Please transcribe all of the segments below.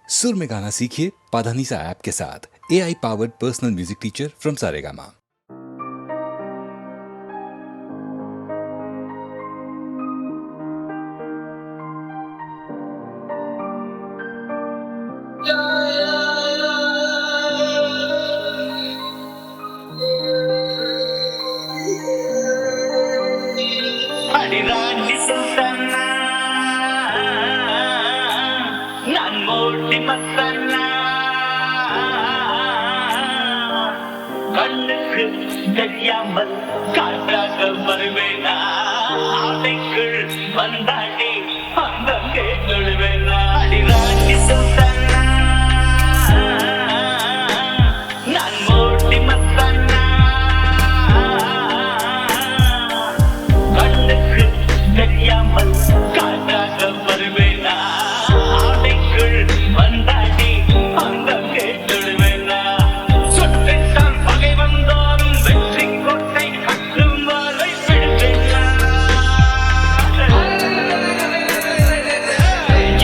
सुर में गाना सीखिए पाधानीसा ऐप के साथ। AI powered personal music teacher from Saregama. கண்ணுக்கு தெரியாமல் காற்றாக வருவேனா, ஆடைக்குள் வந்தாடி அந்த கேள்வேனா, அடிராஜி சுல்தானா நான் மோட்டி மத்தானா, கண்ணுக்கு தெரியாமல் காற்றாக வருவேனா, ஆடைக்குள் வந்தாடி அந்த கேள்வேனா, சுற்றித்தான் பகை வந்தாலும் வெற்றி கோட்டை கட்டும் வரை பிடித்தேனா,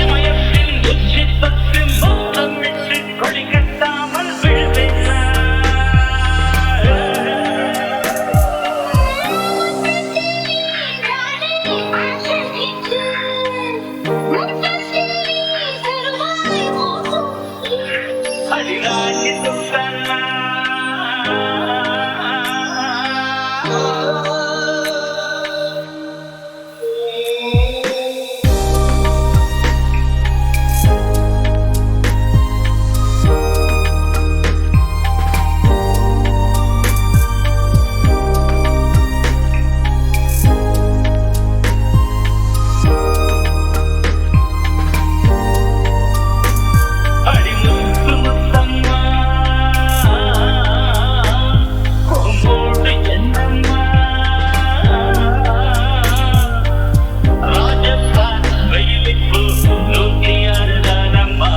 இமயத்தின் உச்சி தொட்டு முத்தமிட்டு கொடி கட்டாமல் விழுவேனா, அடிராஜி சுல்தானா அடிமுத்து முத்தம்மா கோமோடு என்னம்மா, ராஜஸ்தான் வெயிலுக்கு 106 தானம்மா,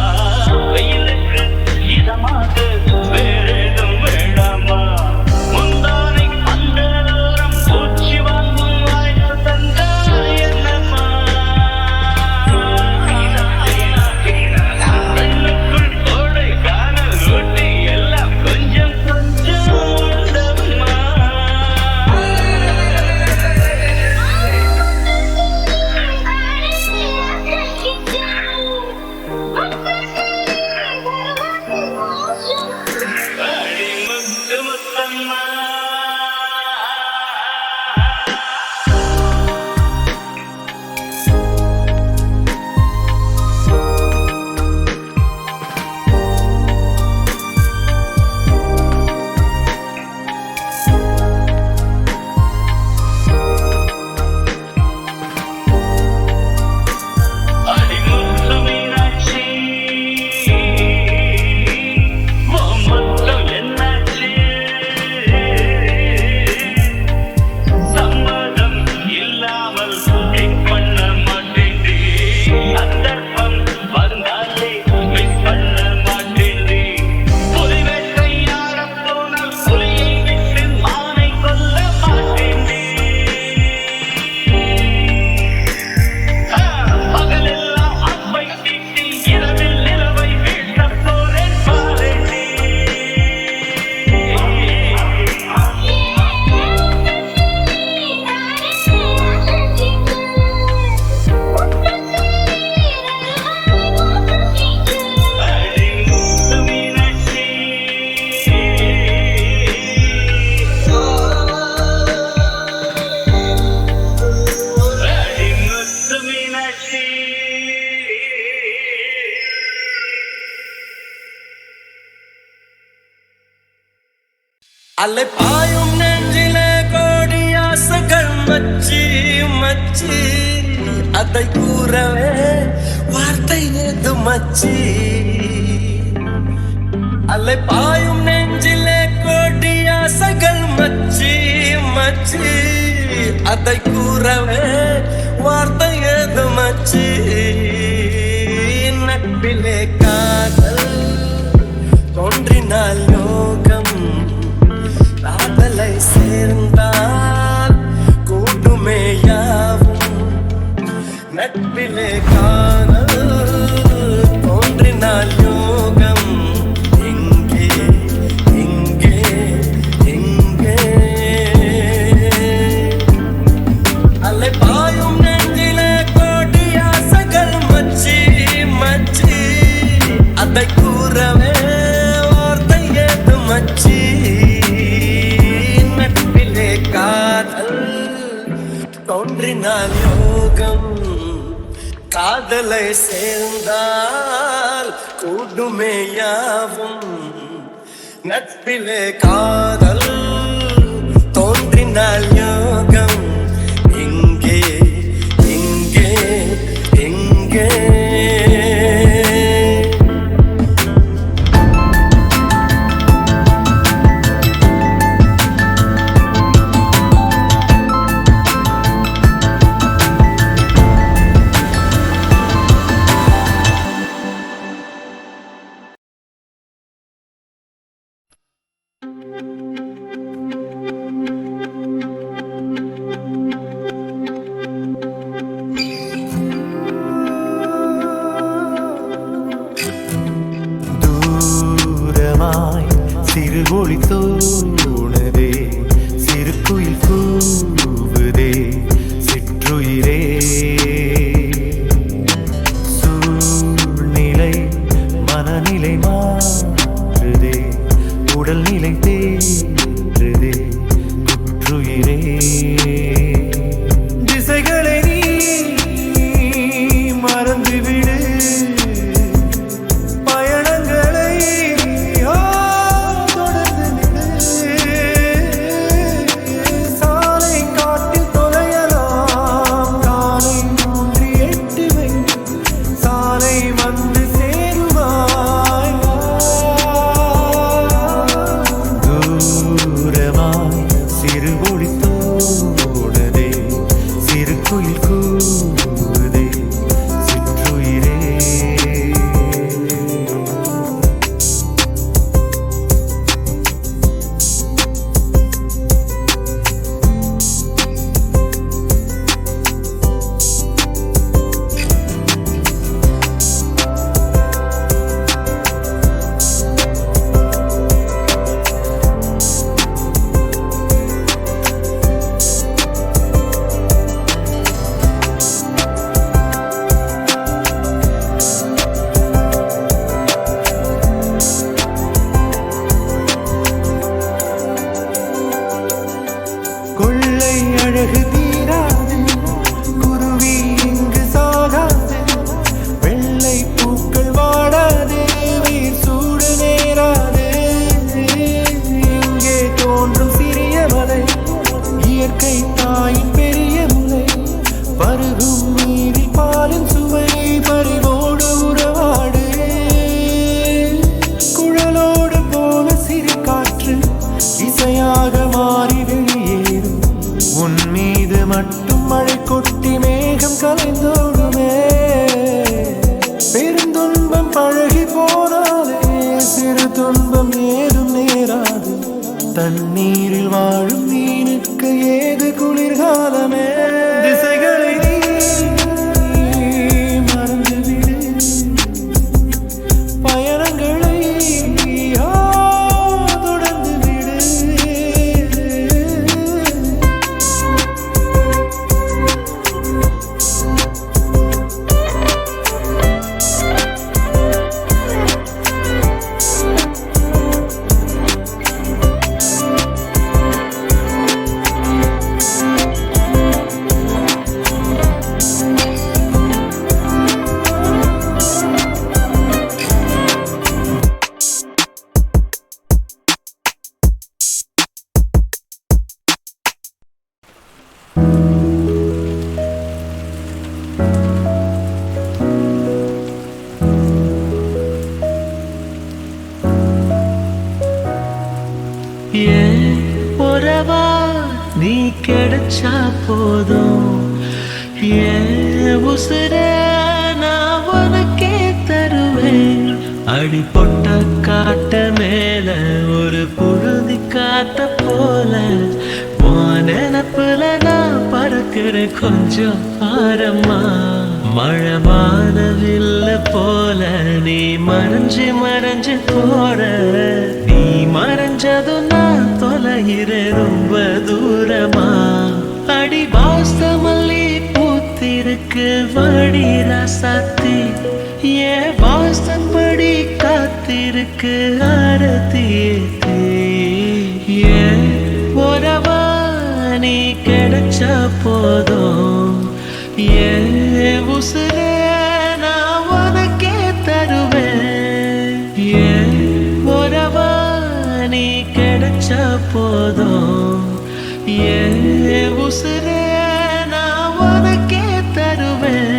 வெயிலுக்கு இதமாக வேறேதும் வேண்டாமா, முந்தானை அந்தரோரம் பூச்சி வாங்கும் வாய்ப்பு தந்தாய் என்னம்மா, கண்ணுக்குள் கோடை காணல் ஊட்டி எல்லாம் கொஞ்சம் கொஞ்சம் உண்டம்மா, அடிமுத்து முத்தம்மா அடிமுத்து மீனாட்சி முத்தம் என்னாச்சு, சம்மதம் இல்லாமல் மிஸ் பண்ண மாட்டேன்டி, சந்தர்ப்பம் வந்தாலே மிஸ் பண்ண மாட்டேன்டி, புலி வேட்டையாடப் போனால் புலியை விட்டு மானை கொல்ல மாட்டேன்டி, பகலெல்லாம் அம்பை தீட்டி இரவில் நிலவை வீழ்த்தப் போறேன் பாரேண்டி, அடிமுத்து மீனாட்சி அடிமுத்து மீனாட்சி அலை பாயும் நெஞ்சிலே கோடி ஆசைகள் மச்சி மச்சி, அதை கூறவே வார்த்தை ஏது மச்சி, அலை பாயும் நெஞ்சிலே கோடி ஆசைகள் மச்சி மச்சி, அதை கூறவே வார்த்தை ஏது மச்சி, நட்பிலே காதல் தோன்றினால் யோகம், காதலை சேர்ந்தால் கூட்டுமே யாவும், நட்பிலே காதல் தோன்றினால் கதை கூறவே வார்த்தை ஏது மச்சி நட்பிலே காதல் தோன்றினால் யோகம் காதலை சேர்ந்தால் கூடுமே யாவும் நட்பிலே காதல் தோன்றினால் யோகம் எங்கே எங்கே எங்கே தூரமாய் சிறு ஒளி தோணுதே சிறு குயில் கூவுதே சிற்றுயிரே சூழ்நிலை மனநிலை மாறுதே உடல்நிலை தேறுதே குற்றுயிரே திசைகளை நீ மறந்துவிடு பயணங்களை தொடர்ந்து சாலை காட்டில் தொலையலாம் காலை ஊன்றி எட்டுவை சாலை வந்து சேருவாய் தூரமாய் சிறு ஒளி தோணுதே சிறு குயில் கூவுதே சிற்றுயிரே கொள்ளை அழகு தீராது குருவி இங்கு சாகாது வெள்ளை பூக்கள் வாடாது உயிர் சூடு நேராது இங்கே தோன்றும் சிறிய மலை இயற்கை தாயின் பெரிய முலை பருகும் நீரில் பாலின் சுவை பறிவோடு உறவாடு குழலோடு போல சிறு காற்று இசையாக மாறி வெளியேறும் உன் மீது மட்டும் மழை கொட்டி மேகம் கலைந்தோடுமே பெருந்துன்பம் பழகி போனாலே சிறு துன்பம் ஏதும் நேராது தண்ணீரில் வாழும் மீனுக்கு ஏது குளிர்காலமே திசைகளை நீ மறந்துவிடு பயணங்களை தொடர்ந்து விடு உறவா நீ கிடைச்சா போதும் உசுர நான் உனக்கே தருவேன் அடிப்பொட்ட காட்ட மேல ஒரு புழுதி காத்த போல நினப்புல நான் பறக்கிறேன் கொஞ்சம் ஆரமா மழமான வில்ல போல நீ மறைஞ்சு மறைஞ்சு போற நீ மறைஞ்சதும் நான் தொலைகிறேன் ரொம்ப தூரமா அடி வாஸ்தமல்லி பூத்திருக்கு வடி ராசாத்தி என் வாசப்படி காத்திருக்கு அரத்தியேத்தி என் உறவா நீ கிடைச்சா போதும் என் உசுரே நான் உனக்கே தருவேன் என் உறவா நீ கிடைச்சா போதும் என் உசுரே நான் உனக்கே தருவேன்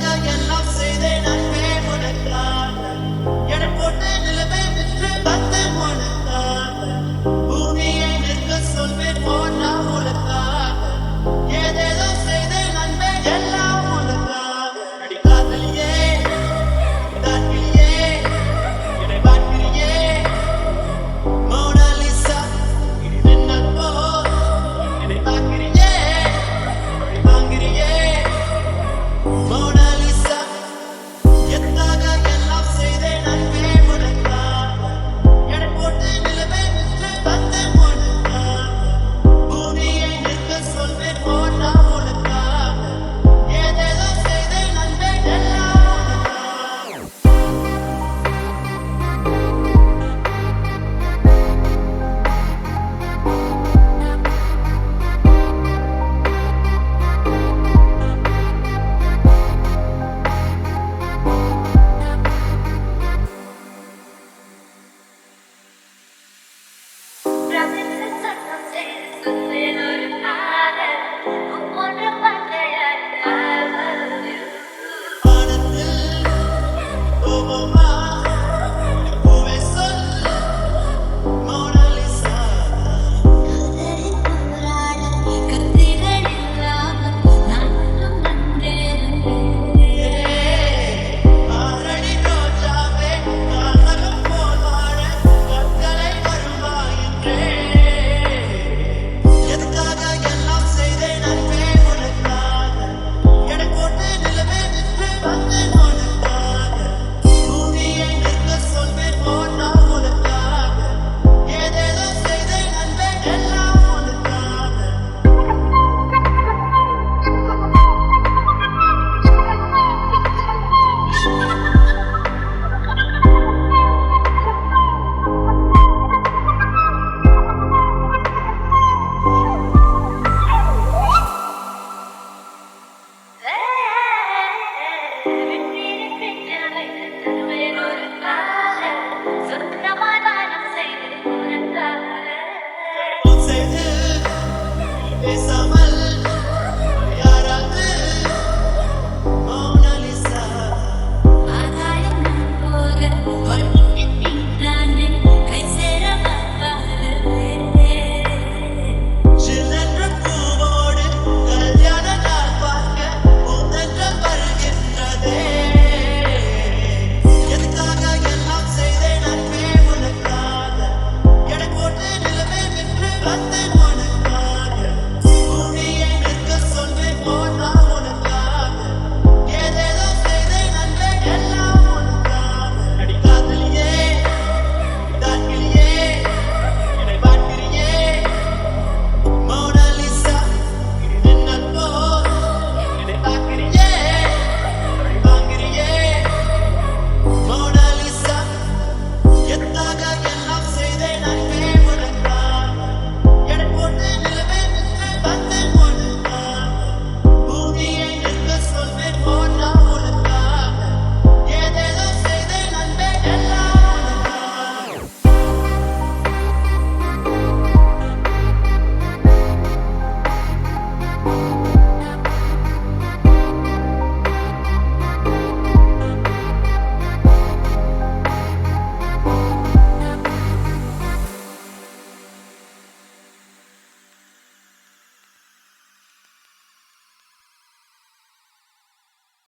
உனக்காக எல்லாம் செய்தேன் அன்பே உனக்காக எடை போட்டு நிலவே விற்று வந்தேன் உனக்காக